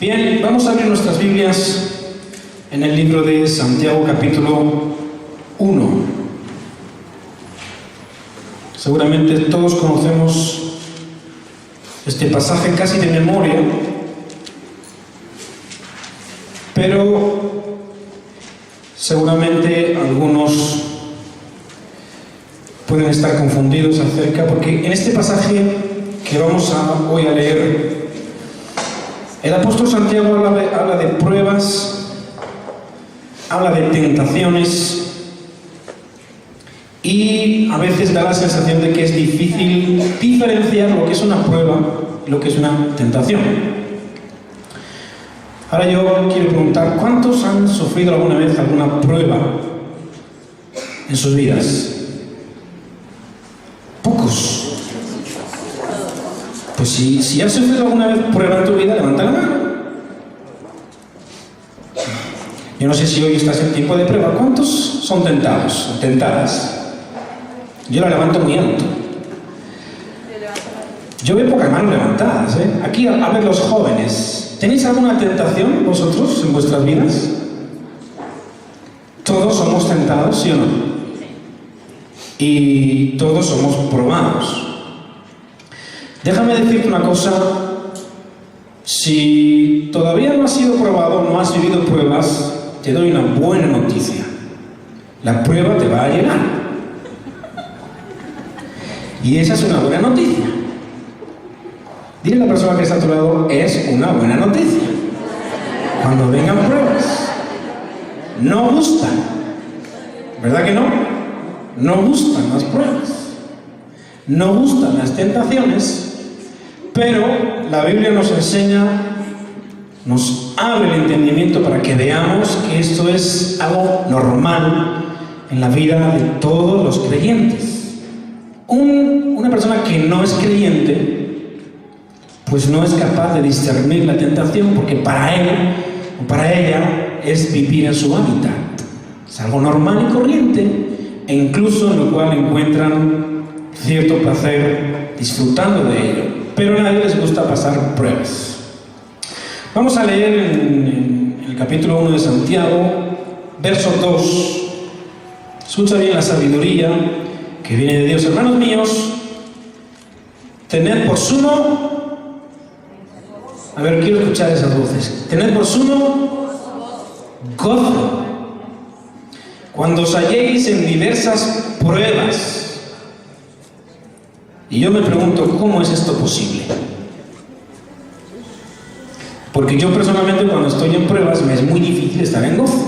Bien, vamos a abrir nuestras Biblias en el libro de Santiago, capítulo 1. Seguramente todos conocemos este pasaje casi de memoria, pero seguramente algunos pueden estar confundidos acerca, porque en este pasaje que vamos hoy a leer, el apóstol Santiago habla de pruebas, habla de tentaciones, y a veces da la sensación de que es difícil diferenciar lo que es una prueba y lo que es una tentación. Ahora yo quiero preguntar, ¿cuántos han sufrido alguna vez alguna prueba en sus vidas? Pocos. Pues si has sufrido alguna vez prueba en tu vida, levanta la mano. Yo no sé si hoy estás en tiempo de prueba. ¿Cuántos son tentados o tentadas? Yo la levanto muy alto. Yo veo pocas manos levantadas, ¿eh? Aquí, a ver, los jóvenes, ¿tenéis alguna tentación vosotros en vuestras vidas? Todos somos tentados, ¿sí o no? Y todos somos probados. Déjame decirte una cosa, si todavía no has sido probado, no has vivido pruebas, te doy una buena noticia. La prueba te va a llegar. Y esa es una buena noticia. Dile a la persona que está a tu lado, es una buena noticia. Cuando vengan pruebas, no gustan. ¿Verdad que no? No gustan las pruebas. No gustan las tentaciones. Pero la Biblia nos enseña, nos abre el entendimiento para que veamos que esto es algo normal en la vida de todos los creyentes. Una persona que no es creyente, pues no es capaz de discernir la tentación, porque para él o para ella es vivir en su hábitat. Es algo normal y corriente, e incluso en lo cual encuentran cierto placer disfrutando de ello. Pero a nadie les gusta pasar pruebas. Vamos a leer en el capítulo 1 de Santiago, verso 2. Escucha bien la sabiduría que viene de Dios. Hermanos míos, tened por sumo... A ver, quiero escuchar esas voces. Tened por sumo gozo cuando os halléis en diversas pruebas. Y yo me pregunto, ¿cómo es esto posible? Porque yo personalmente cuando estoy en pruebas me es muy difícil estar en gozo.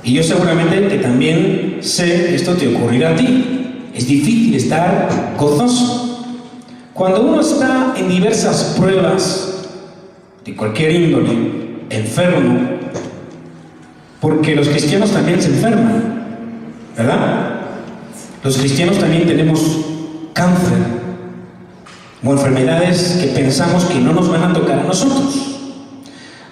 Y yo seguramente que también sé que esto te ocurrirá a ti. Es difícil estar gozoso. Cuando uno está en diversas pruebas de cualquier índole, enfermo, porque los cristianos también se enferman, ¿verdad? Los cristianos también tenemos cáncer o enfermedades que pensamos que no nos van a tocar a nosotros.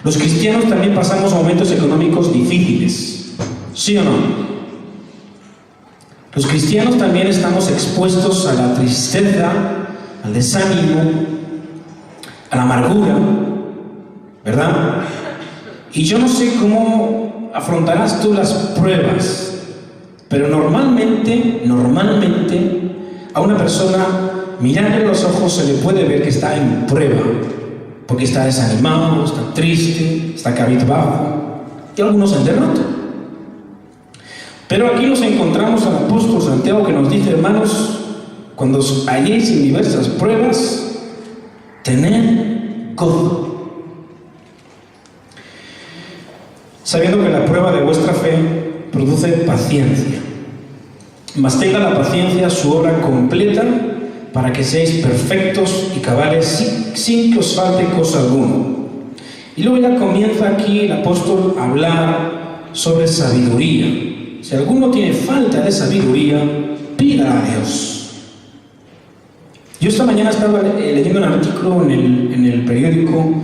Los cristianos también pasamos momentos económicos difíciles, ¿sí o no? Los cristianos también estamos expuestos a la tristeza, al desánimo, a la amargura, ¿verdad? Y yo no sé cómo afrontarás tú las pruebas, pero normalmente, a una persona, mirando en los ojos, se le puede ver que está en prueba, porque está desanimado, está triste, está cabizbajo, y algunos en derrota. Pero aquí nos encontramos al apóstol Santiago que nos dice, hermanos, cuando os halléis en diversas pruebas, tened gozo, sabiendo que la prueba de vuestra fe produce paciencia. Mas tenga la paciencia su obra completa, para que seáis perfectos y cabales sin que os falte cosa alguna. Y luego ya comienza aquí el apóstol a hablar sobre sabiduría. Si alguno tiene falta de sabiduría, pídala a Dios. Yo esta mañana estaba leyendo un artículo en el periódico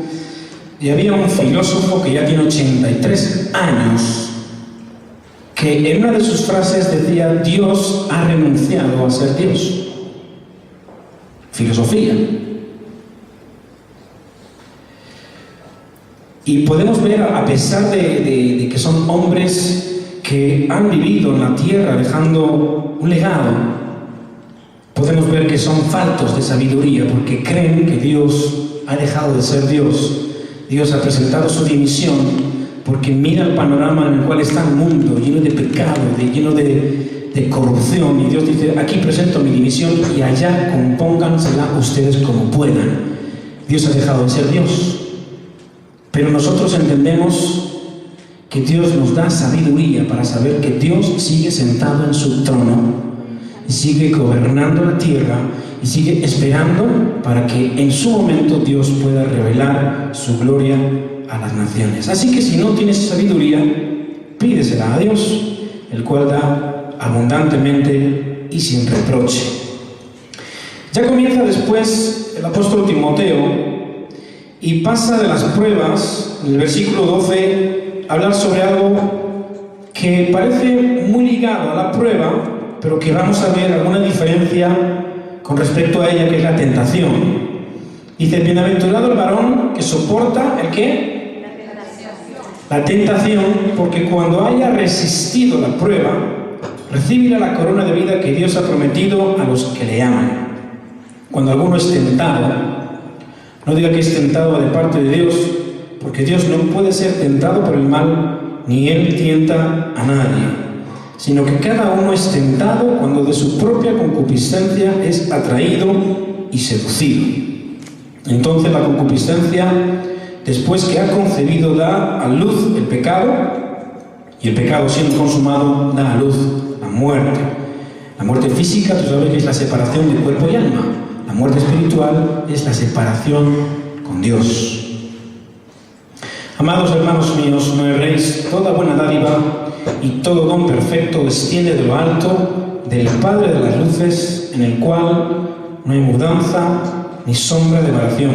y había un filósofo que ya tiene 83 años que en una de sus frases decía: Dios ha renunciado a ser Dios. Filosofía. Y podemos ver, a pesar de que son hombres que han vivido en la tierra dejando un legado, podemos ver que son faltos de sabiduría porque creen que Dios ha dejado de ser Dios. Dios ha presentado su dimisión porque mira el panorama en el cual está el mundo, lleno de pecado, lleno de corrupción, y Dios dice: aquí presento mi dimisión y allá compóngansela ustedes como puedan. Dios ha dejado de ser Dios. Pero nosotros entendemos que Dios nos da sabiduría para saber que Dios sigue sentado en su trono y sigue gobernando la tierra y sigue esperando para que en su momento Dios pueda revelar su gloria a las naciones. Así que si no tienes sabiduría, pídesela a Dios, el cual da abundantemente y sin reproche. Ya comienza después el apóstol Timoteo y pasa de las pruebas, en el versículo 12, a hablar sobre algo que parece muy ligado a la prueba, pero que vamos a ver alguna diferencia con respecto a ella, que es la tentación. Dice: bienaventurado el varón que soporta ¿el qué? La tentación, porque cuando haya resistido la prueba, recibirá la corona de vida que Dios ha prometido a los que le aman. Cuando alguno es tentado, no diga que es tentado de parte de Dios, porque Dios no puede ser tentado por el mal, ni Él tienta a nadie, sino que cada uno es tentado cuando de su propia concupiscencia es atraído y seducido. Entonces la concupiscencia, después que ha concebido, da a luz el pecado, y el pecado, siendo consumado, da a luz la muerte. La muerte física, tú sabes que es la separación de cuerpo y alma. La muerte espiritual es la separación con Dios. Amados hermanos míos, no erréis, toda buena dádiva y todo don perfecto desciende de lo alto, del Padre de las luces, en el cual no hay mudanza ni sombra de variación.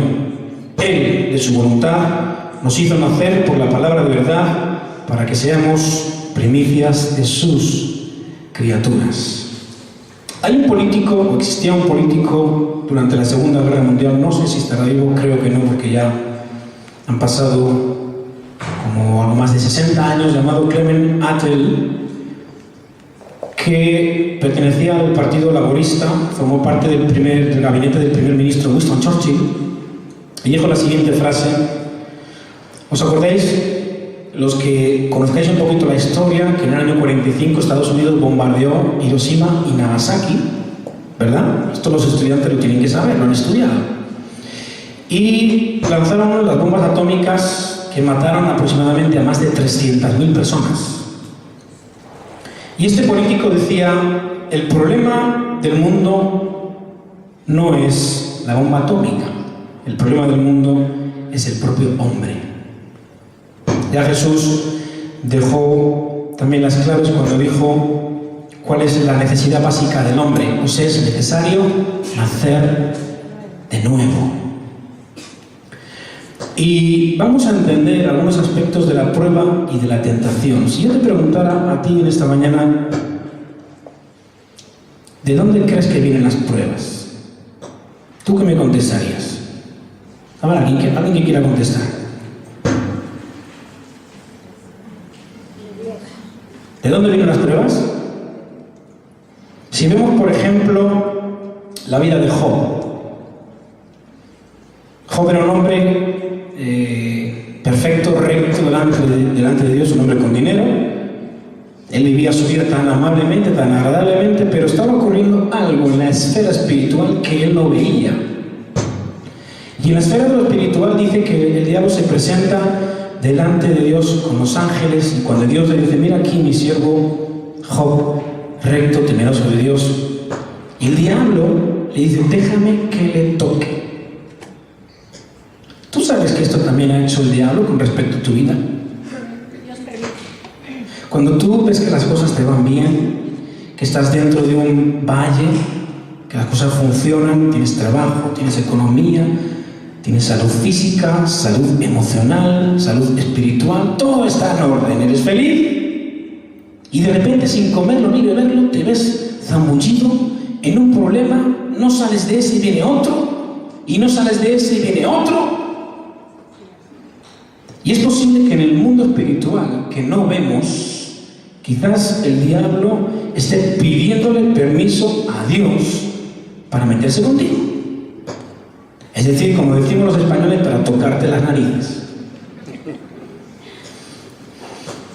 Él, de su voluntad, nos hizo nacer por la palabra de verdad, para que seamos primicias de sus criaturas. Hay un político, o existía un político durante la Segunda Guerra Mundial, no sé si estará vivo, creo que no, porque ya han pasado como algo más de 60 años, llamado Clement Attlee, que pertenecía al Partido Laborista, formó parte del gabinete del primer ministro Winston Churchill, y dijo la siguiente frase. ¿Os acordáis? Los que conozcáis un poquito la historia, que en el año 45 Estados Unidos bombardeó Hiroshima y Nagasaki, ¿verdad? Esto los estudiantes lo tienen que saber, lo han estudiado. Y lanzaron las bombas atómicas que mataron aproximadamente a más de 300.000 personas. Y este político decía: el problema del mundo no es la bomba atómica, el problema del mundo es el propio hombre. Ya Jesús dejó también las claves cuando dijo cuál es la necesidad básica del hombre. Pues es necesario nacer de nuevo. Y vamos a entender algunos aspectos de la prueba y de la tentación. Si yo te preguntara a ti en esta mañana, ¿de dónde crees que vienen las pruebas? ¿Tú qué me contestarías? A ver, alguien que quiera contestar. ¿De dónde vienen las pruebas? Si vemos, por ejemplo, la vida de Job. Job era un hombre perfecto, recto delante de Dios, un hombre con dinero. Él vivía su vida tan amablemente, tan agradablemente, pero estaba ocurriendo algo en la esfera espiritual que él no veía. Y en la esfera de lo espiritual dice que el diablo se presenta delante de Dios con los ángeles, y cuando Dios le dice: mira aquí mi siervo Job, recto, temeroso de Dios, y el diablo le dice: déjame que le toque. ¿Tú sabes que esto también ha hecho el diablo con respecto a tu vida? Cuando tú ves que las cosas te van bien, que estás dentro de un valle, que las cosas funcionan, tienes trabajo, tienes economía, tienes salud física, salud emocional, salud espiritual, todo está en orden, eres feliz, y de repente, sin comerlo ni beberlo, te ves zambullido en un problema, no sales de ese y viene otro, y no sales de ese y viene otro. Y es posible que en el mundo espiritual que no vemos, quizás el diablo esté pidiéndole permiso a Dios para meterse contigo. Es decir, como decimos los españoles, para tocarte las narices.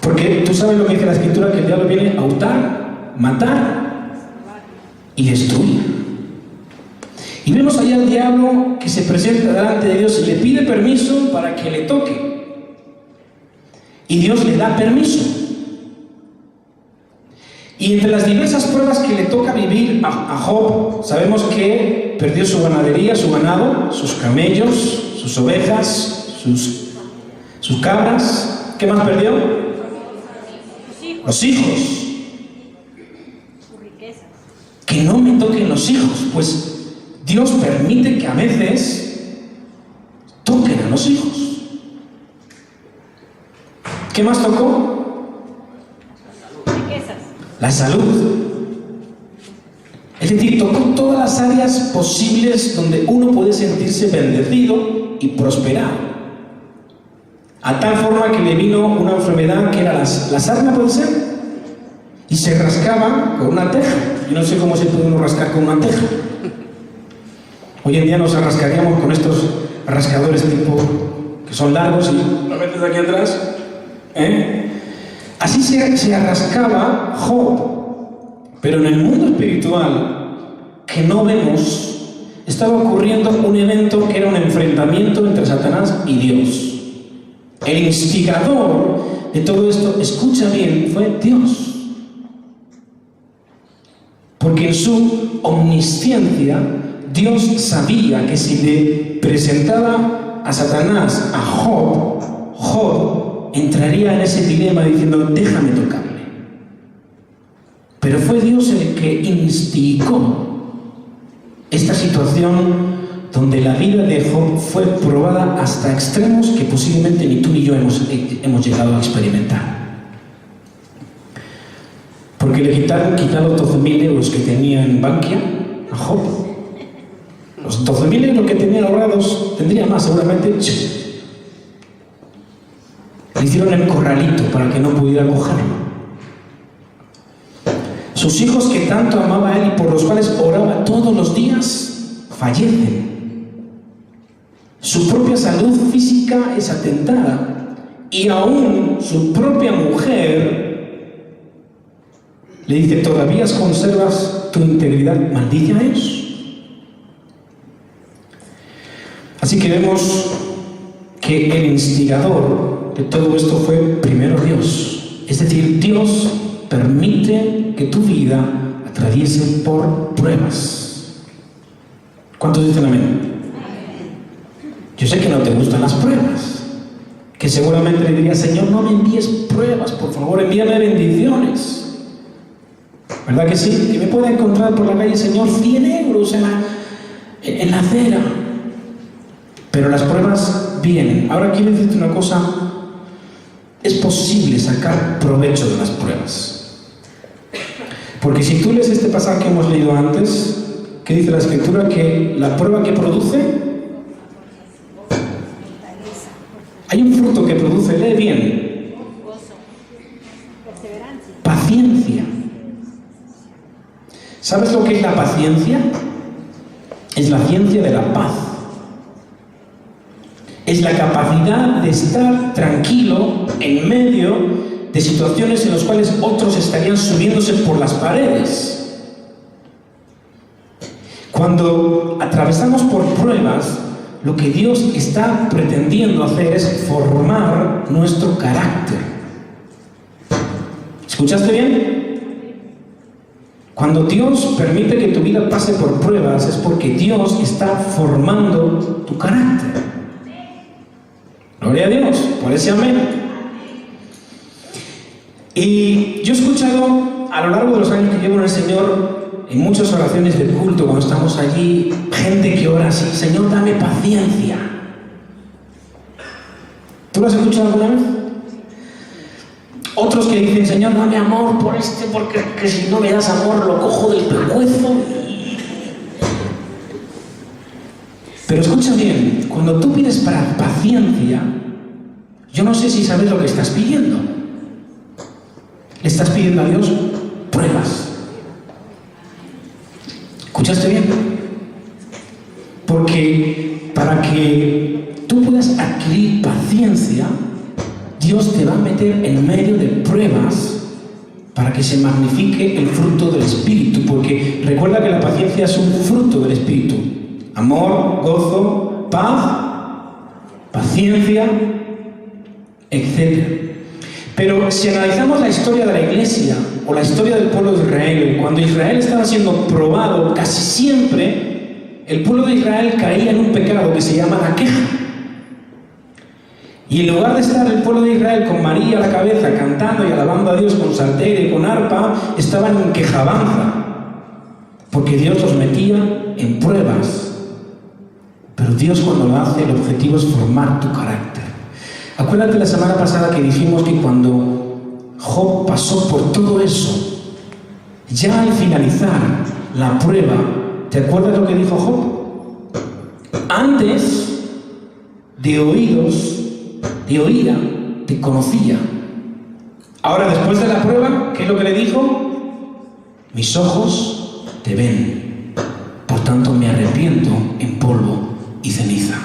Porque tú sabes lo que dice la Escritura, que el diablo viene a hurtar, matar y destruir. Y vemos allá al diablo que se presenta delante de Dios y le pide permiso para que le toque. Y Dios le da permiso. Y entre las diversas pruebas que le toca vivir a Job, sabemos que perdió su ganadería, su ganado, sus camellos, sus ovejas, sus cabras. ¿Qué más perdió? Los hijos. Que no me toquen los hijos, pues Dios permite que a veces toquen a los hijos. ¿Qué más tocó? La salud. Es decir, tocó todas las áreas posibles donde uno puede sentirse bendecido y prosperado. A tal forma que le vino una enfermedad que era la sarna, ¿puede ser? Y se rascaba con una teja. Yo no sé cómo se puede uno rascar con una teja. Hoy en día nos rascaríamos con estos rascadores tipo que son largos y lo metes aquí atrás. Así se rascaba Job. Pero en el mundo espiritual que no vemos, estaba ocurriendo un evento que era un enfrentamiento entre Satanás y Dios. El instigador de todo esto, escucha bien, fue Dios. Porque en su omnisciencia, Dios sabía que si le presentaba a Satanás, a Job, Job entraría en ese dilema diciendo, déjame tocarle. Pero fue Dios el que instigó esta situación donde la vida de Job fue probada hasta extremos que posiblemente ni tú ni yo hemos llegado a experimentar. Porque le quitaron 12.000 euros que tenía en Bankia a Job. Los 12.000 euros que tenía ahorrados, tendría más seguramente. Le hicieron el corralito para que no pudiera cogerlo. Sus hijos que tanto amaba a él y por los cuales oraba todos los días, fallecen. Su propia salud física es atentada y aún su propia mujer le dice, ¿todavía conservas tu integridad? Maldice a ellos. Así que vemos que el instigador de todo esto fue primero Dios. Es decir, Dios permite que tu vida atraviese por pruebas. ¿Cuántos dicen amén? Yo sé que no te gustan las pruebas, que seguramente le dirías, Señor, no me envíes pruebas, por favor, envíame bendiciones. ¿Verdad que sí? Que me pueda encontrar por la calle, Señor, 100 euros en la acera. Pero las pruebas vienen. Ahora quiero decirte una cosa, es posible sacar provecho de las pruebas. Porque si tú lees este pasaje que hemos leído antes, ¿qué dice la Escritura? Que la prueba que produce, hay un fruto que produce, lee bien, paciencia. ¿Sabes lo que es la paciencia? Es la ciencia de la paz. Es la capacidad de estar tranquilo en medio de situaciones en las cuales otros estarían subiéndose por las paredes. Cuando atravesamos por pruebas, lo que Dios está pretendiendo hacer es formar nuestro carácter. ¿Escuchaste bien? Cuando Dios permite que tu vida pase por pruebas, es porque Dios está formando tu carácter. Gloria a Dios, por ese amén. Y yo he escuchado a lo largo de los años que llevo en el Señor, en muchas oraciones del culto, cuando estamos allí, gente que ora así, Señor, dame paciencia. ¿Tú lo has escuchado alguna vez? Otros que dicen, Señor, dame amor por porque que si no me das amor lo cojo del pescuezo. Pero escucha bien, cuando tú pides para paciencia, Yo no sé si sabes lo que estás pidiendo. Le estás pidiendo a Dios pruebas. ¿Escuchaste bien? Porque para que tú puedas adquirir paciencia, Dios te va a meter en medio de pruebas para que se magnifique el fruto del Espíritu. Porque recuerda que la paciencia es un fruto del Espíritu. Amor, gozo, paz, paciencia, etc. Pero si analizamos la historia de la Iglesia o la historia del pueblo de Israel, cuando Israel estaba siendo probado, casi siempre el pueblo de Israel caía en un pecado que se llama la queja. Y en lugar de estar el pueblo de Israel con María a la cabeza cantando y alabando a Dios con salterio y con arpa, estaban en quejabanza, porque Dios los metía en pruebas. Pero Dios, cuando lo hace, el objetivo es formar tu carácter. Acuérdate la semana pasada que dijimos que cuando Job pasó por todo eso, ya al finalizar la prueba, ¿te acuerdas lo que dijo Job? Antes de oída, te conocía. Ahora, después de la prueba, ¿qué es lo que le dijo? Mis ojos te ven, por tanto me arrepiento en polvo y ceniza.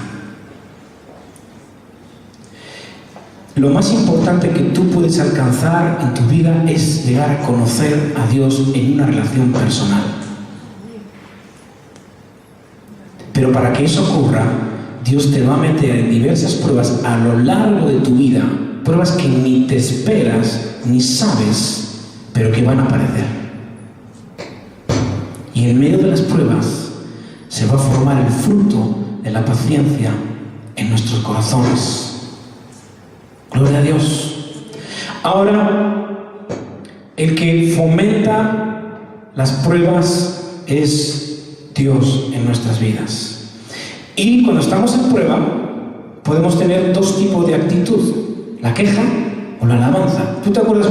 Lo más importante que tú puedes alcanzar en tu vida es llegar a conocer a Dios en una relación personal. Pero para que eso ocurra, Dios te va a meter en diversas pruebas a lo largo de tu vida, pruebas que ni te esperas ni sabes, pero que van a aparecer. Y en medio de las pruebas se va a formar el fruto de la paciencia en nuestros corazones. Gloria a Dios. Ahora, el que fomenta las pruebas es Dios en nuestras vidas. Y cuando estamos en prueba, podemos tener dos tipos de actitud: la queja o la alabanza. ¿Tú te acuerdas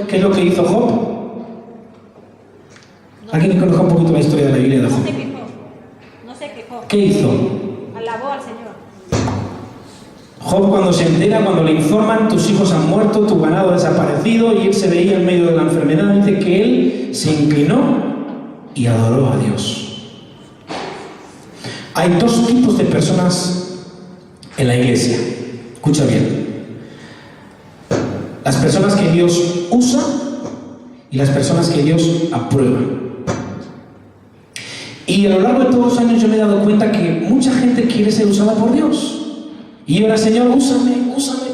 qué es lo que hizo Job? ¿Alguien que conozca un poquito la historia de la Biblia de Job? No se quejó. ¿Qué hizo? Alabó al Señor. Job, cuando se entera, cuando le informan, tus hijos han muerto, tu ganado ha desaparecido, y él se veía en medio de la enfermedad, dice que él se inclinó y adoró a Dios. Hay dos tipos de personas en la iglesia. Escucha bien. Las personas que Dios usa y las personas que Dios aprueba. Y a lo largo de todos los años yo me he dado cuenta que mucha gente quiere ser usada por Dios. Y ahora, Señor, úsame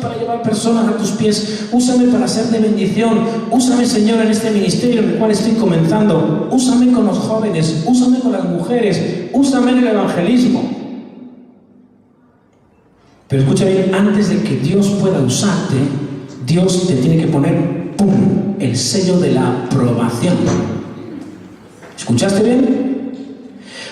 para llevar personas a tus pies, úsame para ser de bendición, úsame, Señor, en este ministerio en el cual estoy comenzando, úsame con los jóvenes, úsame con las mujeres, úsame en el evangelismo. Pero escucha bien, antes de que Dios pueda usarte, Dios te tiene que poner, ¡pum!, el sello de la aprobación. ¿Escuchaste bien?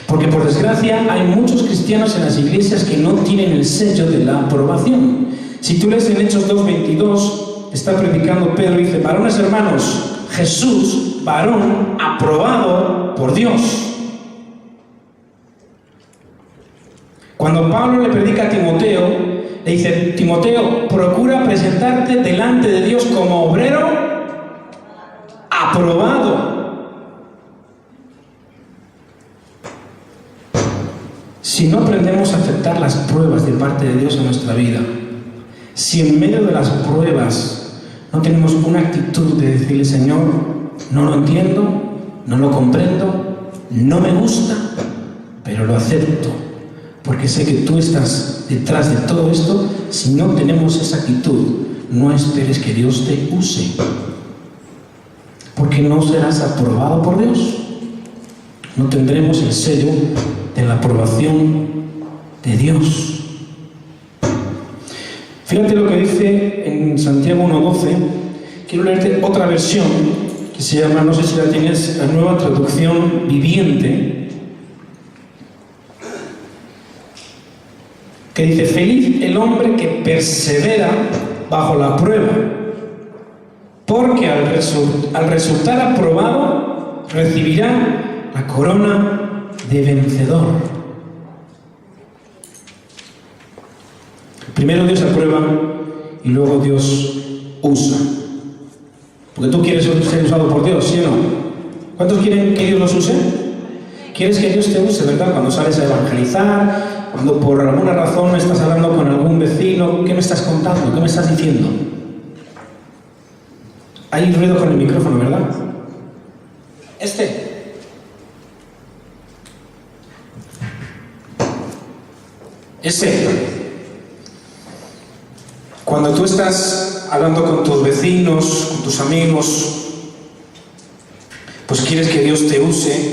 Porque por desgracia hay muchos cristianos en las iglesias que no tienen el sello de la aprobación. Si tú lees en Hechos 2:22, está predicando Pedro y dice: varones hermanos, Jesús, varón aprobado por Dios. Cuando Pablo le predica a Timoteo, le dice: Timoteo, procura presentarte delante de Dios como obrero aprobado. Si no aprendemos a aceptar las pruebas de parte de Dios en nuestra vida, si en medio de las pruebas no tenemos una actitud de decirle: Señor, no lo entiendo, no lo comprendo, no me gusta, pero lo acepto, porque sé que tú estás detrás de todo esto. Si no tenemos esa actitud, no esperes que Dios te use, porque no serás aprobado por Dios. No tendremos el sello de la aprobación de Dios. Fíjate lo que dice en Santiago 1:12. Quiero leerte otra versión que se llama, no sé si la tienes, la Nueva Traducción Viviente, que dice: feliz el hombre que persevera bajo la prueba, porque al resultar aprobado recibirá la corona de vencedor. Primero Dios aprueba y luego Dios usa. Porque tú quieres ser usado por Dios, ¿sí o no? ¿Cuántos quieren que Dios los use? ¿Quieres que Dios te use, verdad? Cuando sales a evangelizar, cuando por alguna razón estás hablando con algún vecino, ¿qué me estás contando? ¿Qué me estás diciendo? Hay ruido con el micrófono, ¿verdad? Cuando tú estás hablando con tus vecinos, con tus amigos, pues quieres que Dios te use,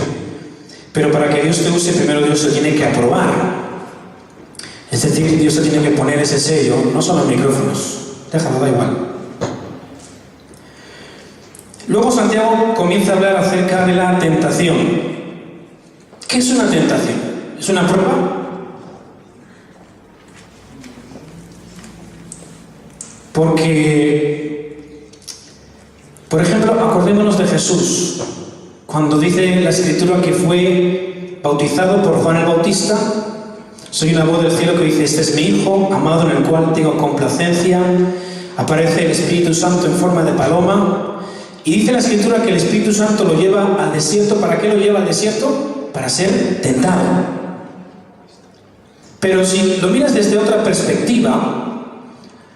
pero para que Dios te use, primero Dios se tiene que aprobar. Es decir, Dios se tiene que poner ese sello, no son los micrófonos, déjalo, da igual. Luego Santiago comienza a hablar acerca de la tentación. ¿Qué es una tentación? ¿Es una prueba? Porque, por ejemplo, acordémonos de Jesús, cuando dice la Escritura que fue bautizado por Juan el Bautista. Soy una voz del cielo que dice: este es mi Hijo, amado, en el cual tengo complacencia. Aparece el Espíritu Santo en forma de paloma. Y dice la Escritura que el Espíritu Santo lo lleva al desierto. ¿Para qué lo lleva al desierto? Para ser tentado. Pero si lo miras desde otra perspectiva,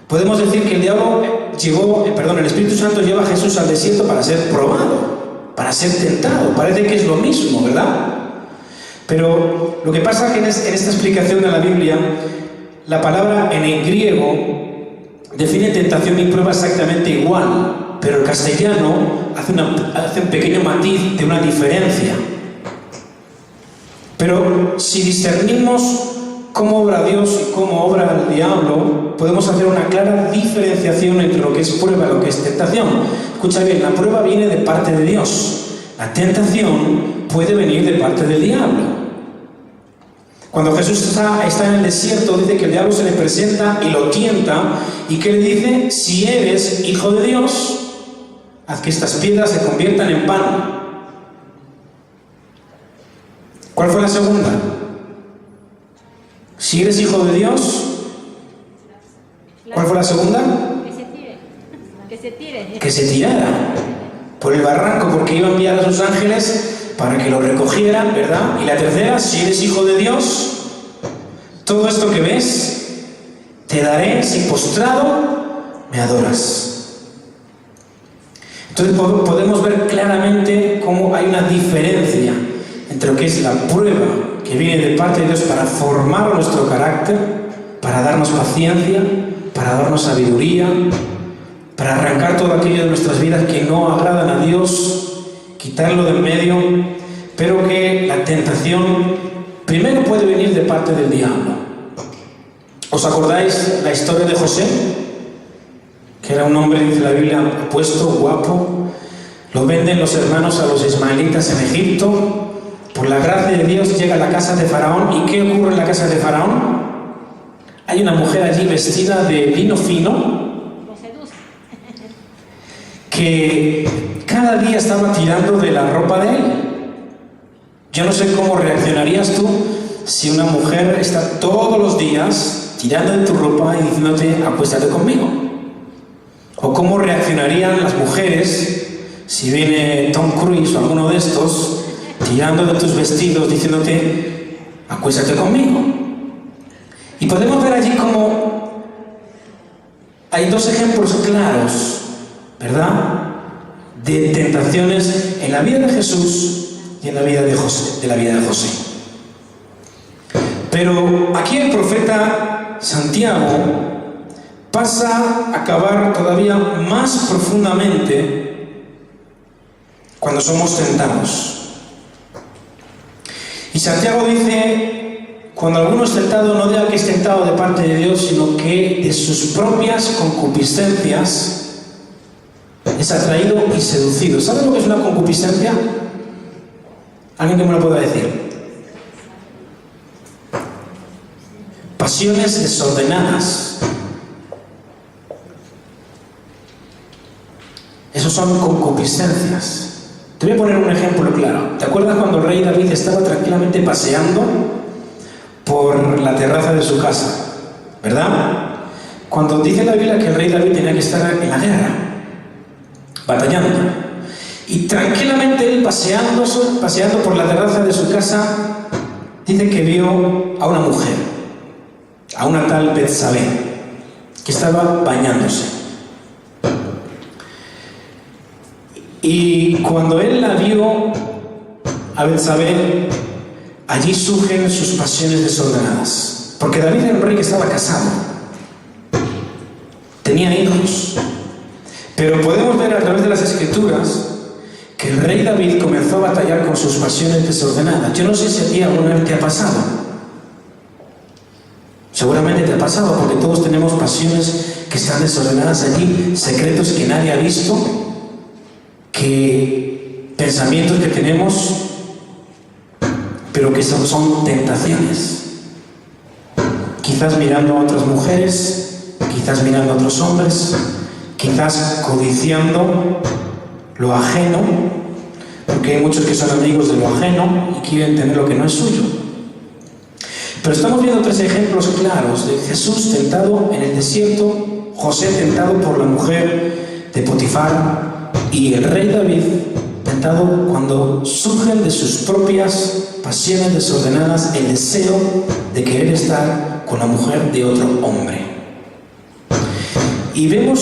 podemos decir que el Espíritu Santo lleva a Jesús al desierto para ser probado, para ser tentado. Parece que es lo mismo, ¿verdad? Pero lo que pasa es que en esta explicación de la Biblia, la palabra en el griego define tentación y prueba exactamente igual, pero el castellano hace un pequeño matiz de una diferencia. Pero si discernimos cómo obra Dios y cómo obra el diablo, podemos hacer una clara diferenciación entre lo que es prueba y lo que es tentación. Escucha bien, la prueba viene de parte de Dios. La tentación puede venir de parte del diablo. Cuando Jesús está en el desierto, dice que el diablo se le presenta y lo tienta. ¿Y qué le dice? Si eres hijo de Dios, haz que estas piedras se conviertan en pan. ¿Cuál fue la segunda? Si eres hijo de Dios, ¿cuál fue la segunda? Que se tirara por el barranco, porque iba a enviar a sus ángeles para que lo recogieran, ¿verdad? Y la tercera: si eres hijo de Dios, todo esto que ves, te daré si postrado me adoras. Entonces podemos ver claramente cómo hay una diferencia entre lo que es la prueba que viene de parte de Dios para formar nuestro carácter, para darnos paciencia, para darnos sabiduría, para arrancar todo aquello de nuestras vidas que no agradan a Dios, quitarlo del medio, pero que la tentación primero puede venir de parte del diablo. ¿Os acordáis la historia de José? Que era un hombre, dice la Biblia, apuesto, guapo. Lo venden los hermanos a los ismaelitas en Egipto. Por la gracia de Dios llega a la casa de Faraón. ¿Y qué ocurre en la casa de Faraón? Hay una mujer allí vestida de lino fino que cada día estaba tirando de la ropa de él. Yo no sé cómo reaccionarías tú si una mujer está todos los días tirando de tu ropa y diciéndote: acuéstate conmigo. O cómo reaccionarían las mujeres si viene Tom Cruise o alguno de estos tirando de tus vestidos diciéndote: acuéstate conmigo. Y podemos ver allí como hay dos ejemplos claros, ¿verdad?, de tentaciones en la vida de Jesús y en la vida de José. Pero aquí el profeta Santiago pasa a cavar todavía más profundamente cuando somos tentados. Y Santiago dice: cuando alguno es tentado, no diga que es tentado de parte de Dios, sino que de sus propias concupiscencias es atraído y seducido. ¿Saben lo que es una concupiscencia? ¿Alguien que me lo pueda decir? Pasiones desordenadas. Esos son concupiscencias. Te voy a poner un ejemplo claro. ¿Te acuerdas cuando el rey David estaba tranquilamente paseando por la terraza de su casa? ¿Verdad? Cuando dice la Biblia que el rey David tenía que estar en la guerra, batallando, y tranquilamente él paseando por la terraza de su casa, dice que vio a una mujer, a una tal Betsabé, que estaba bañándose. Y cuando él la vio a Betsabé, allí surgen sus pasiones desordenadas. Porque David era un rey que estaba casado, tenía hijos. Pero podemos ver a través de las Escrituras que el rey David comenzó a batallar con sus pasiones desordenadas. Yo no sé si a ti alguna vez te ha pasado. Seguramente te ha pasado, porque todos tenemos pasiones que están desordenadas allí, secretos que nadie ha visto, que pensamientos que tenemos, pero que son tentaciones. Quizás mirando a otras mujeres, quizás mirando a otros hombres, quizás codiciando lo ajeno, porque hay muchos que son amigos de lo ajeno y quieren tener lo que no es suyo. Pero estamos viendo tres ejemplos claros de Jesús tentado en el desierto, José tentado por la mujer de Potifar y el rey David tentado cuando surgen de sus propias pasiones desordenadas el deseo de querer estar con la mujer de otro hombre. Y vemos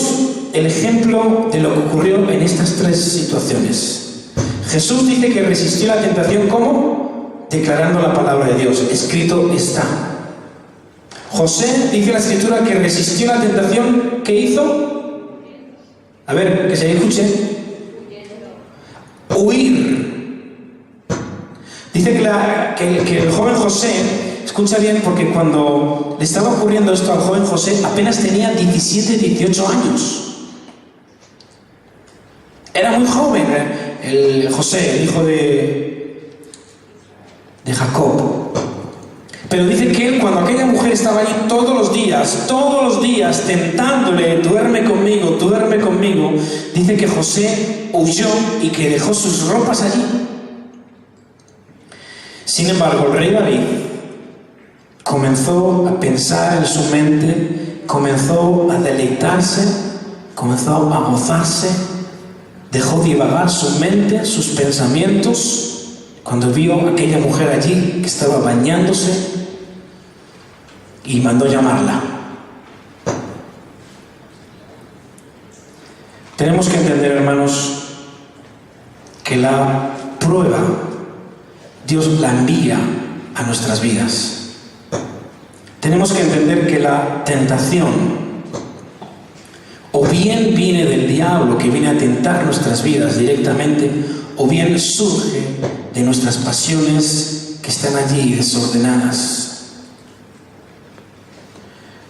el ejemplo de lo que ocurrió en estas tres situaciones. Jesús dice que resistió la tentación, ¿cómo? Declarando la palabra de Dios. Escrito está. José dice la Escritura que resistió la tentación. ¿Qué hizo? A ver, que se escuche. Huir. Dice que el joven José, escucha bien, porque cuando le estaba ocurriendo esto al joven José, apenas tenía 17, 18 años. Era muy joven, el José, el hijo de Jacob. Pero dice que él, cuando aquella mujer estaba allí todos los días, tentándole, duerme conmigo, dice que José huyó y que dejó sus ropas allí. Sin embargo, el rey David comenzó a pensar en su mente, comenzó a deleitarse, comenzó a gozarse, dejó divagar su mente, sus pensamientos, cuando vio a aquella mujer allí que estaba bañándose y mandó llamarla. Tenemos que entender, hermanos, que la prueba Dios la envía a nuestras vidas. Tenemos que entender que la tentación o bien viene del diablo, que viene a tentar nuestras vidas directamente, o bien surge de nuestras pasiones que están allí desordenadas.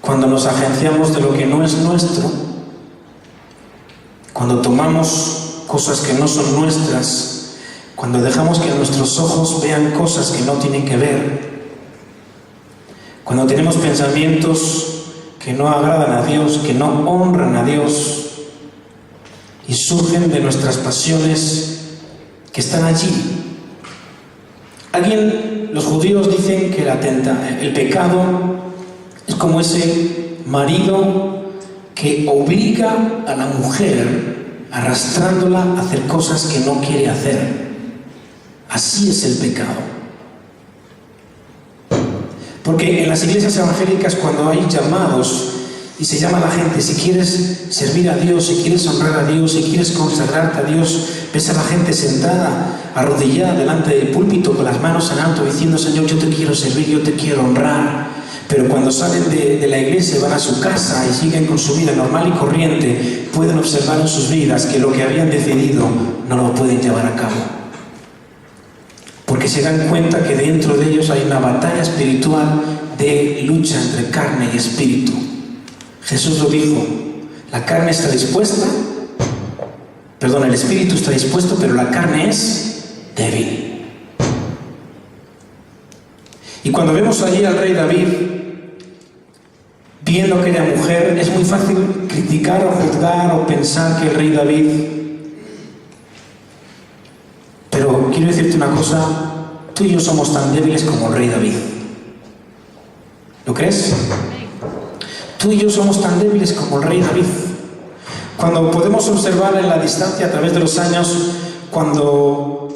Cuando nos agenciamos de lo que no es nuestro, cuando tomamos cosas que no son nuestras, cuando dejamos que nuestros ojos vean cosas que no tienen que ver, cuando tenemos pensamientos que no agradan a Dios, que no honran a Dios y surgen de nuestras pasiones que están allí. Los judíos dicen que el pecado es como ese marido que obliga a la mujer arrastrándola a hacer cosas que no quiere hacer. Así es el pecado. Porque en las iglesias evangélicas, cuando hay llamados y se llama a la gente, si quieres servir a Dios, si quieres honrar a Dios, si quieres consagrarte a Dios, ves a la gente sentada, arrodillada delante del púlpito con las manos en alto diciendo: Señor, yo te quiero servir, yo te quiero honrar. Pero cuando salen de la iglesia, van a su casa y siguen con su vida normal y corriente, pueden observar en sus vidas que lo que habían decidido no lo pueden llevar a cabo. Porque se dan cuenta que dentro de ellos hay una batalla espiritual de lucha entre carne y espíritu. Jesús lo dijo: la carne está dispuesta, el espíritu está dispuesto, pero la carne es débil. Y cuando vemos allí al rey David viendo a aquella mujer, es muy fácil criticar o juzgar o pensar que el rey David... Pero quiero decirte una cosa: tú y yo somos tan débiles como el rey David. ¿Lo crees? Tú y yo somos tan débiles como el rey David. Cuando podemos observar en la distancia a través de los años, cuando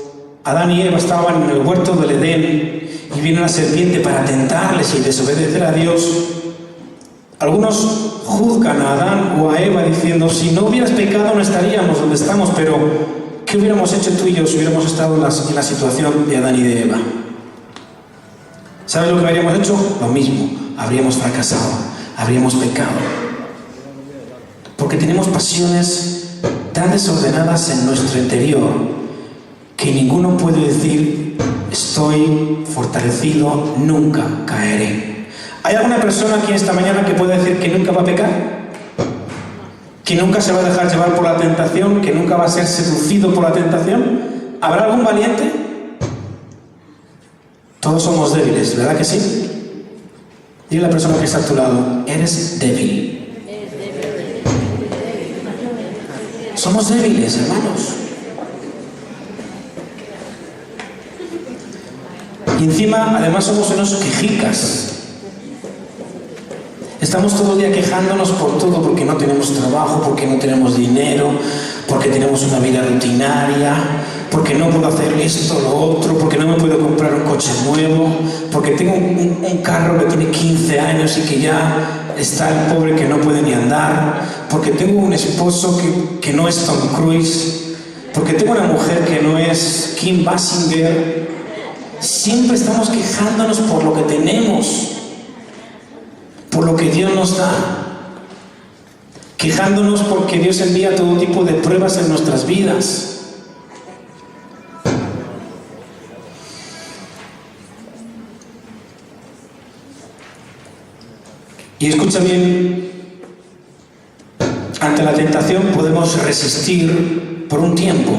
Adán y Eva estaban en el huerto del Edén y viene la serpiente para tentarles y desobedecer a Dios, algunos juzgan a Adán o a Eva diciendo: si no hubieras pecado no estaríamos donde estamos, pero ¿qué hubiéramos hecho tú y yo si hubiéramos estado en la situación de Adán y de Eva? ¿Sabes lo que habríamos hecho? Lo mismo, habríamos fracasado, habríamos pecado. Porque tenemos pasiones tan desordenadas en nuestro interior que ninguno puede decir: estoy fortalecido, nunca caeré. ¿Hay alguna persona aquí esta mañana que pueda decir que nunca va a pecar? ¿Que nunca se va a dejar llevar por la tentación? ¿Que nunca va a ser seducido por la tentación? ¿Habrá algún valiente? Todos somos débiles, ¿verdad que sí? Dile a la persona que está a tu lado: eres débil. Somos débiles, hermanos. Y encima, además, somos unos quejicas. Estamos todo el día quejándonos por todo, porque no tenemos trabajo, porque no tenemos dinero, porque tenemos una vida rutinaria, porque no puedo hacer esto o lo otro, porque no me puedo comprar un coche nuevo, porque tengo un carro que tiene 15 años y que ya está el pobre que no puede ni andar, porque tengo un esposo que no es Tom Cruise, porque tengo una mujer que no es Kim Basinger. Siempre estamos quejándonos por lo que tenemos, por lo que Dios nos da, quejándonos porque Dios envía todo tipo de pruebas en nuestras vidas. Y escucha bien, ante la tentación podemos resistir por un tiempo.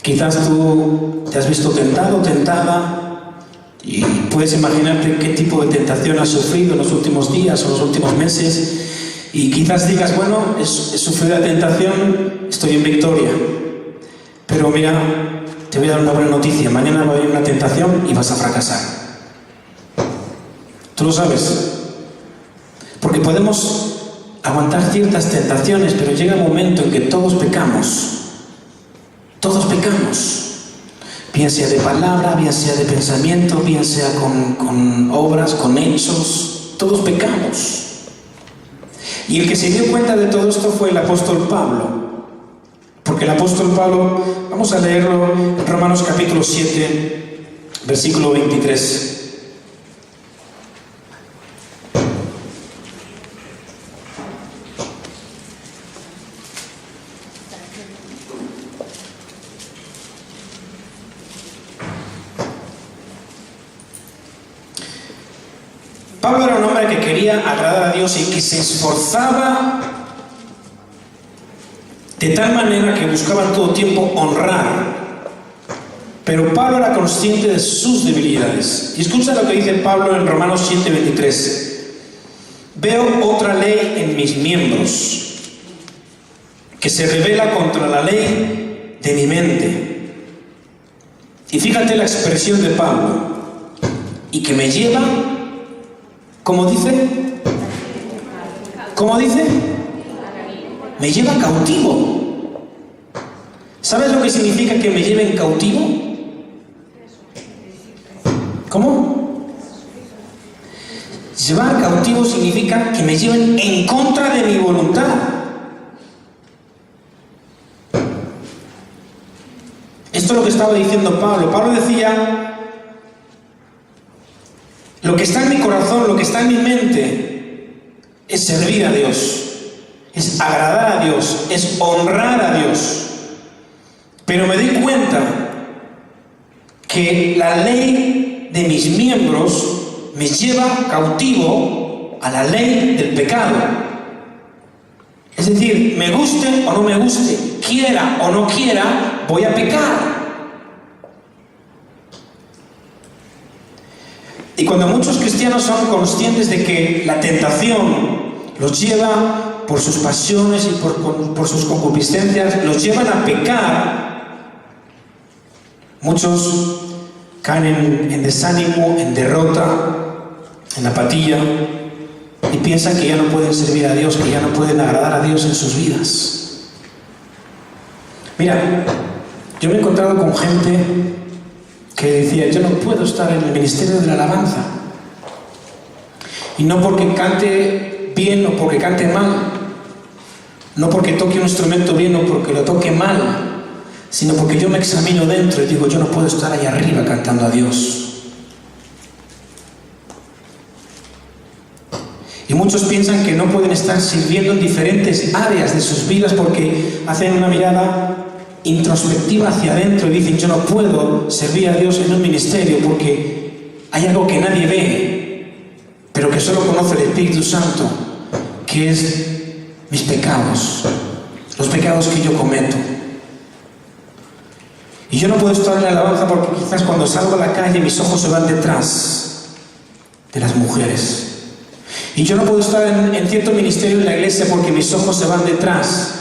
Quizás tú te has visto tentado o tentada y puedes imaginarte qué tipo de tentación has sufrido en los últimos días o los últimos meses, y quizás digas: bueno, he sufrido la tentación, estoy en victoria. Pero mira, te voy a dar una buena noticia: mañana va a haber una tentación y vas a fracasar. Tú lo sabes. Porque podemos aguantar ciertas tentaciones, pero llega un momento en que todos pecamos. Todos pecamos. Bien sea de palabra, bien sea de pensamiento, bien sea con obras, con hechos. Todos pecamos. Y el que se dio cuenta de todo esto fue el apóstol Pablo. Porque el apóstol Pablo, vamos a leerlo en Romanos capítulo 7, versículo 23. Pablo era un hombre que quería agradar a Dios y que se esforzaba de tal manera que buscaba en todo tiempo honrar. Pero Pablo era consciente de sus debilidades. Y escucha lo que dice Pablo en Romanos 7:23. Veo otra ley en mis miembros, que se rebela contra la ley de mi mente. Y fíjate la expresión de Pablo: y que me lleva, ¿cómo dice? ¿Cómo dice? Me lleva cautivo. ¿Sabes lo que significa que me lleven cautivo? ¿Cómo? Llevar cautivo significa que me lleven en contra de mi voluntad. Esto es lo que estaba diciendo Pablo. Pablo decía: lo que está en mi corazón, lo que está en mi mente es servir a Dios, es agradar a Dios, es honrar a Dios. Pero me doy cuenta que la ley de mis miembros me lleva cautivo a la ley del pecado. Es decir, me guste o no me guste, quiera o no quiera, voy a pecar. Y cuando muchos cristianos son conscientes de que la tentación los lleva por sus pasiones y por sus concupiscencias, los llevan a pecar, muchos caen en desánimo, en derrota, en apatía, y y piensan que ya no pueden servir a Dios, que ya no pueden agradar a Dios en sus vidas. Mira, yo me he encontrado con gente que decía, yo no puedo estar en el ministerio de la alabanza. Y no porque cante bien o porque cante mal, no porque toque un instrumento bien o porque lo toque mal, sino porque yo me examino dentro y digo, yo no puedo estar ahí arriba cantando a Dios. Y muchos piensan que no pueden estar sirviendo en diferentes áreas de sus vidas porque hacen una mirada introspectiva hacia adentro y dicen, yo no puedo servir a Dios en un ministerio porque hay algo que nadie ve, pero que solo conoce el Espíritu Santo, que es mis pecados, los pecados que yo cometo. Y yo no puedo estar en la alabanza porque quizás cuando salgo a la calle mis ojos se van detrás de las mujeres. Y yo no puedo estar en cierto ministerio en la iglesia porque mis ojos se van detrás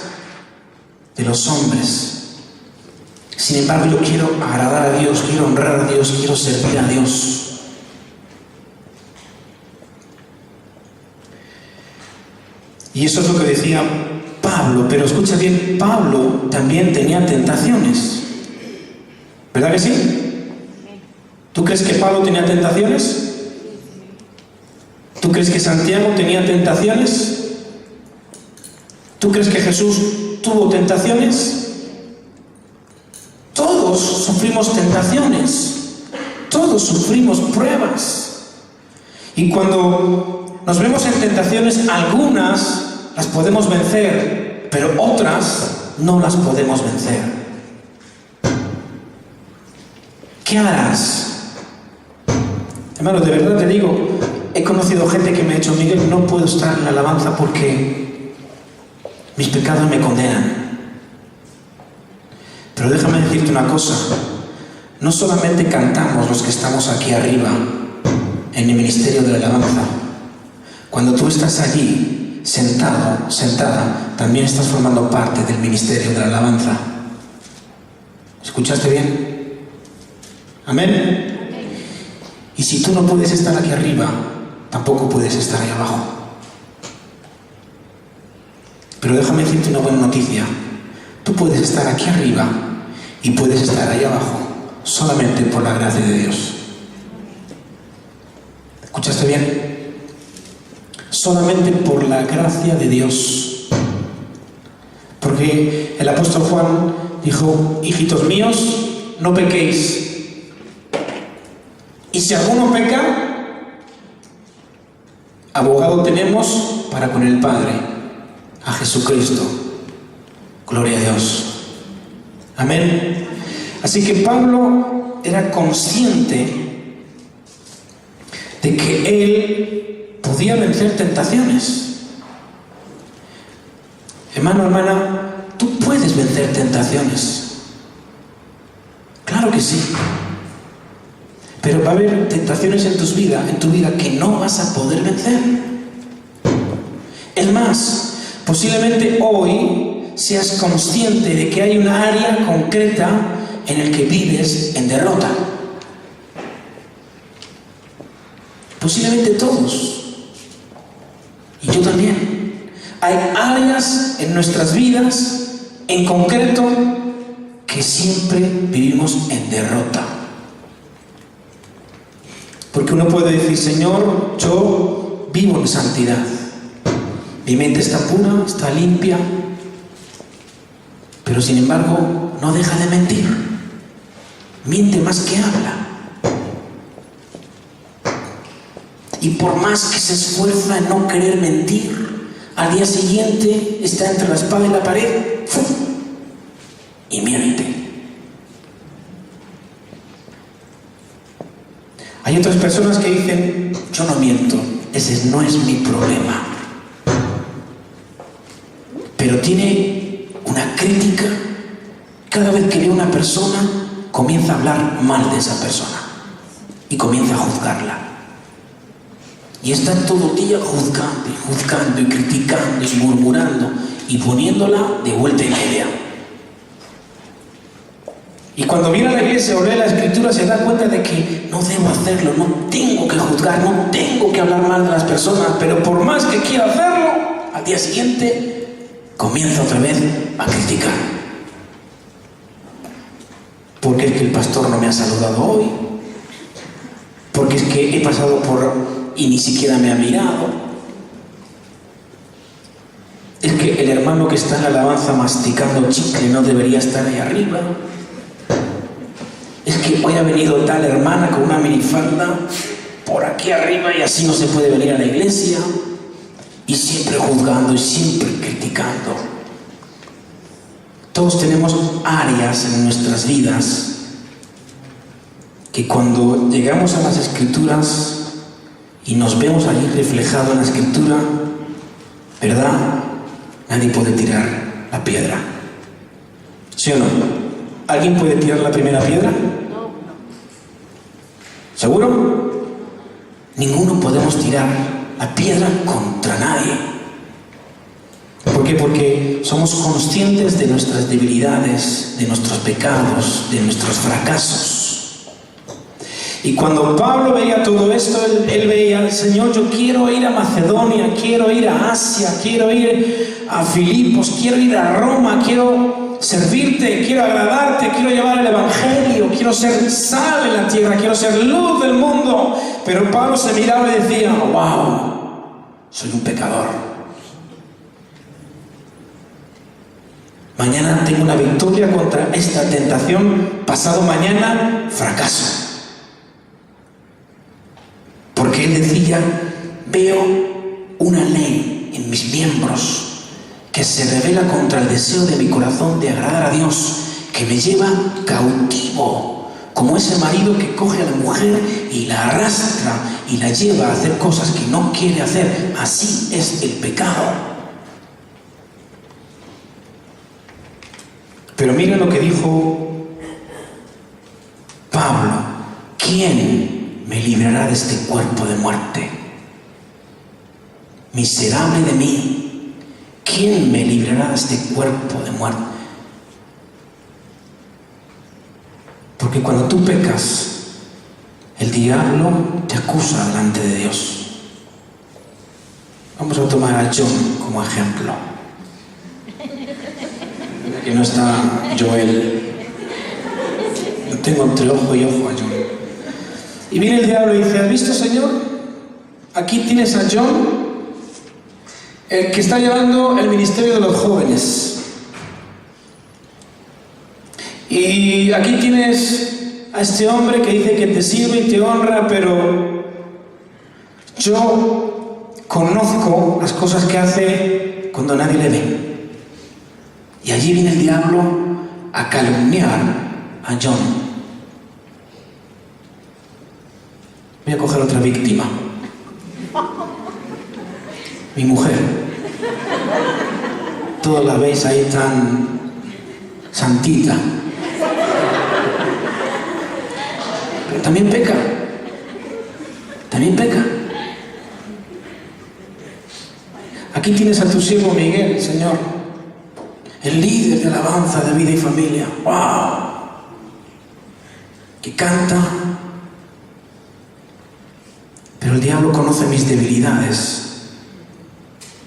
de los hombres. Sin embargo, yo quiero agradar a Dios, quiero honrar a Dios, quiero servir a Dios. Y eso es lo que decía Pablo, pero escucha bien, Pablo también tenía tentaciones. ¿Verdad que sí? ¿Tú crees que Pablo tenía tentaciones? ¿Tú crees que Santiago tenía tentaciones? ¿Tú crees que Jesús tuvo tentaciones? Todos sufrimos tentaciones, todos sufrimos pruebas. Y cuando nos vemos en tentaciones, algunas las podemos vencer, pero otras no las podemos vencer. ¿Qué harás? Hermano, de verdad te digo, he conocido gente que me ha dicho, Miguel, no puedo estar en la alabanza porque mis pecados me condenan. Pero déjame decirte una cosa, no solamente cantamos los que estamos aquí arriba, en el ministerio de la alabanza. Cuando tú estás allí, sentado, sentada, también estás formando parte del ministerio de la alabanza. ¿Escuchaste bien? ¿Amén? Y si tú no puedes estar aquí arriba, tampoco puedes estar ahí abajo. Pero déjame decirte una buena noticia. Tú puedes estar aquí arriba y puedes estar ahí abajo solamente por la gracia de Dios. ¿Escuchaste bien? Solamente por la gracia de Dios. Porque el apóstol Juan dijo, hijitos míos, no pequéis. Y si alguno peca, abogado tenemos para con el Padre, a Jesucristo. Gloria a Dios. Amén. Así que Pablo era consciente de que él podía vencer tentaciones. Hermano, hermana, tú puedes vencer tentaciones. Claro que sí. Pero va a haber tentaciones en tu vida que no vas a poder vencer. Es más, posiblemente hoy seas consciente de que hay una área concreta en el que vives en derrota. Posiblemente todos. Y yo también. Hay áreas en nuestras vidas, en concreto, que siempre vivimos en derrota. Porque uno puede decir, Señor, yo vivo en santidad. Mi mente está pura, está limpia. Pero sin embargo, no deja de mentir. Miente más que habla. Y por más que se esfuerza en no querer mentir, al día siguiente está entre la espada y la pared. ¡Fum! Y miente. Hay otras personas que dicen, yo no miento, ese no es mi problema. Pero tiene una crítica. Cada vez que ve a una persona, comienza a hablar mal de esa persona. Y comienza a juzgarla. Y está todo el día juzgando y criticando y murmurando y poniéndola de vuelta y media. Y cuando viene a la iglesia o lee la escritura se da cuenta de que no debo hacerlo, no tengo que juzgar, no tengo que hablar mal de las personas, pero por más que quiera hacerlo, al día siguiente comienza otra vez a criticar. Porque es que el pastor no me ha saludado hoy, porque es que he pasado por y ni siquiera me ha mirado, es que el hermano que está en la alabanza masticando chicle no debería estar ahí arriba, es que hoy ha venido tal hermana con una minifalda por aquí arriba y así no se puede venir a la iglesia, y siempre juzgando y siempre criticando. Todos tenemos áreas en nuestras vidas que cuando llegamos a las escrituras y nos vemos allí reflejado en la escritura, ¿verdad? Nadie puede tirar la piedra. ¿Sí o no? ¿Alguien puede tirar la primera piedra? ¿Seguro? Ninguno podemos tirar la piedra contra nadie. ¿Por qué? Porque somos conscientes de nuestras debilidades, de nuestros pecados, de nuestros fracasos. Y cuando Pablo veía todo esto, él veía, Señor, yo quiero ir a Macedonia, quiero ir a Asia, quiero ir a Filipos, quiero ir a Roma, quiero servirte, quiero agradarte, quiero llevar el evangelio, quiero ser sal en la tierra, quiero ser luz del mundo. Pero Pablo se miraba y decía, wow, soy un pecador. Mañana tengo una victoria contra esta tentación, pasado mañana fracaso. Porque él decía, veo una ley en mis miembros que se revela contra el deseo de mi corazón de agradar a Dios, que me lleva cautivo, como ese marido que coge a la mujer y la arrastra y la lleva a hacer cosas que no quiere hacer. Así es el pecado. Pero miren lo que dijo Pablo, ¿quién me librará de este cuerpo de muerte? Miserable de mí, ¿quién me librará de este cuerpo de muerte? Porque cuando tú pecas, el diablo te acusa delante de Dios. Vamos a tomar a John como ejemplo. Que no está Joel. Yo tengo entre ojo y ojo a John. Y viene el diablo y dice, ¿has visto, Señor? Aquí tienes a John, el que está llevando el ministerio de los jóvenes. Y aquí tienes a este hombre que dice que te sirve y te honra, pero yo conozco las cosas que hace cuando nadie le ve. Y allí viene el diablo a calumniar a John. Voy a coger otra víctima. Mi mujer. Todos la veis ahí tan santita. Pero también peca. También peca. Aquí tienes a tu siervo Miguel, Señor. El líder de alabanza de Vida y Familia. ¡Wow! Que canta. Pero el diablo conoce mis debilidades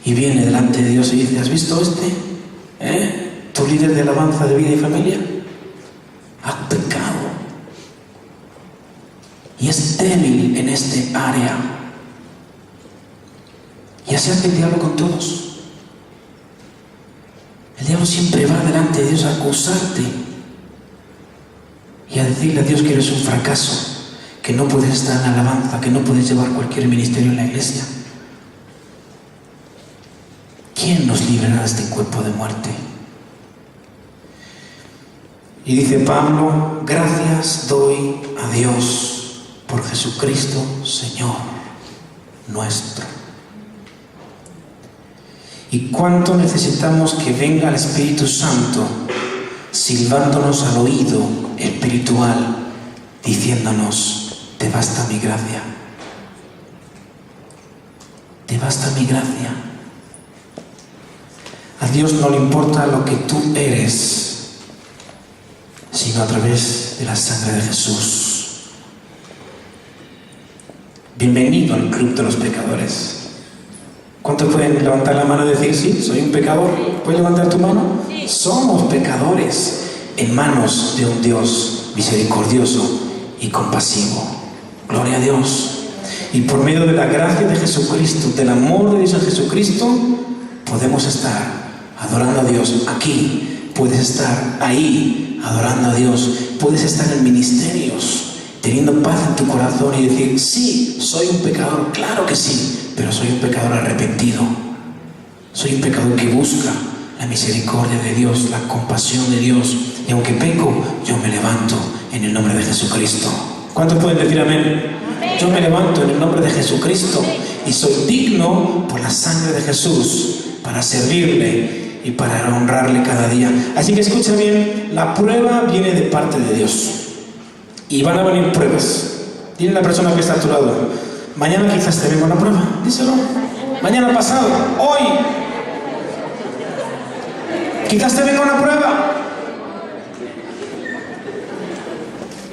y viene delante de Dios y dice, ¿has visto este? Tu líder de alabanza de Vida y Familia ha pecado y es débil en este área. Y así hace el diablo con todos. El diablo siempre va delante de Dios a acusarte y a decirle a Dios que eres un fracaso, que no puedes estar en alabanza, que no puedes llevar cualquier ministerio en la iglesia. ¿Quién nos librará de este cuerpo de muerte? Y dice Pablo, gracias doy a Dios por Jesucristo, Señor nuestro. Y cuánto necesitamos que venga el Espíritu Santo silbándonos al oído espiritual, diciéndonos, te basta mi gracia. Te basta mi gracia. A Dios no le importa lo que tú eres. sino a través de la sangre de Jesús. Bienvenido al club de los pecadores. ¿Cuántos pueden levantar la mano y decir, sí, soy un pecador? ¿Puedes levantar tu mano? Sí. Somos pecadores en manos de un Dios misericordioso y compasivo. Gloria a Dios. Y por medio de la gracia de Jesucristo, del amor de Dios en Jesucristo, podemos estar adorando a Dios aquí. Puedes estar ahí adorando a Dios. Puedes estar en ministerios teniendo paz en tu corazón y decir, sí, soy un pecador, claro que sí, pero soy un pecador arrepentido. Soy un pecador que busca la misericordia de Dios, la compasión de Dios. Y aunque peco, yo me levanto en el nombre de Jesucristo. ¿Cuántos pueden decir amén? Yo me levanto en el nombre de Jesucristo y soy digno por la sangre de Jesús para servirle y para honrarle cada día. Así que escucha bien, la prueba viene de parte de Dios. Y van a venir pruebas. Dile a la persona que está a tu lado, mañana quizás te venga una prueba. Díselo. Mañana pasado, hoy. Quizás te venga una prueba.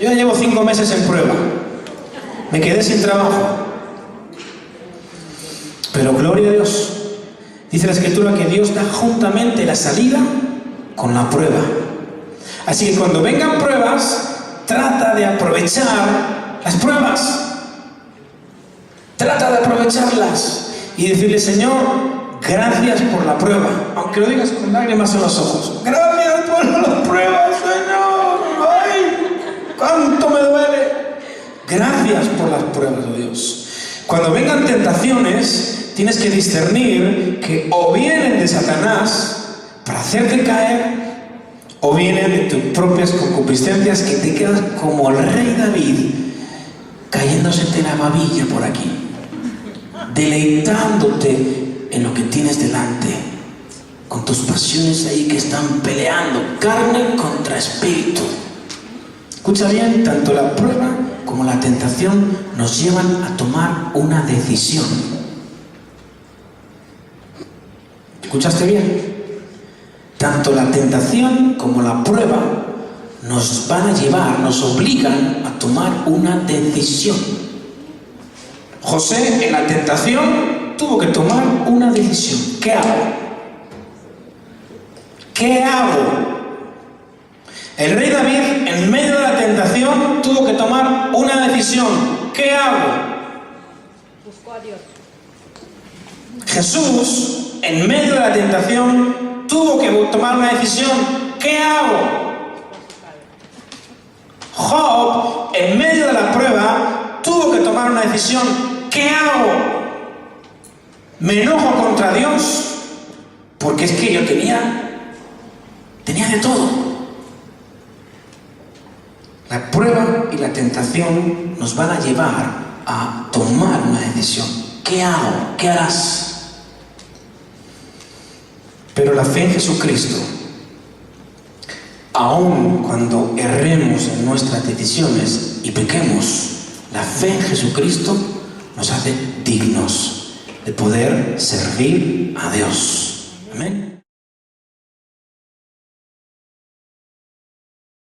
Yo ya llevo 5 meses en prueba. Me quedé sin trabajo. Pero gloria a Dios. Dice la Escritura que Dios da juntamente la salida con la prueba. Así que cuando vengan pruebas, trata de aprovechar las pruebas. Trata de aprovecharlas y decirle, Señor, gracias por la prueba. Aunque lo digas con lágrimas en los ojos. Gracias por las pruebas, Señor. ¡Ay! ¡Cuánto me duele! Gracias por las pruebas de Dios. Cuando vengan tentaciones, tienes que discernir que o vienen de Satanás para hacerte caer, o vienen de tus propias concupiscencias, que te quedas como el rey David, cayéndose la babilla por aquí, deleitándote en lo que tienes delante, con tus pasiones ahí que están peleando, carne contra espíritu. Escucha bien, tanto la prueba como la tentación nos llevan a tomar una decisión. ¿Escuchaste bien? Tanto la tentación como la prueba nos van a llevar, nos obligan a tomar una decisión. José en la tentación tuvo que tomar una decisión. ¿Qué hago? ¿Qué hago? El rey David en medio de la tentación tuvo que tomar una decisión. ¿Qué hago? Buscó a Dios. Jesús en medio de la tentación tuvo que tomar una decisión. ¿Qué hago? Job, en medio de la prueba, tuvo que tomar una decisión. ¿Qué hago? ¿Me enojo contra Dios? Porque es que yo tenía de todo. La prueba y la tentación nos van a llevar a tomar una decisión. ¿Qué hago? ¿Qué harás? Pero la fe en Jesucristo, aun cuando erremos en nuestras decisiones y pequemos, la fe en Jesucristo nos hace dignos de poder servir a Dios. Amén.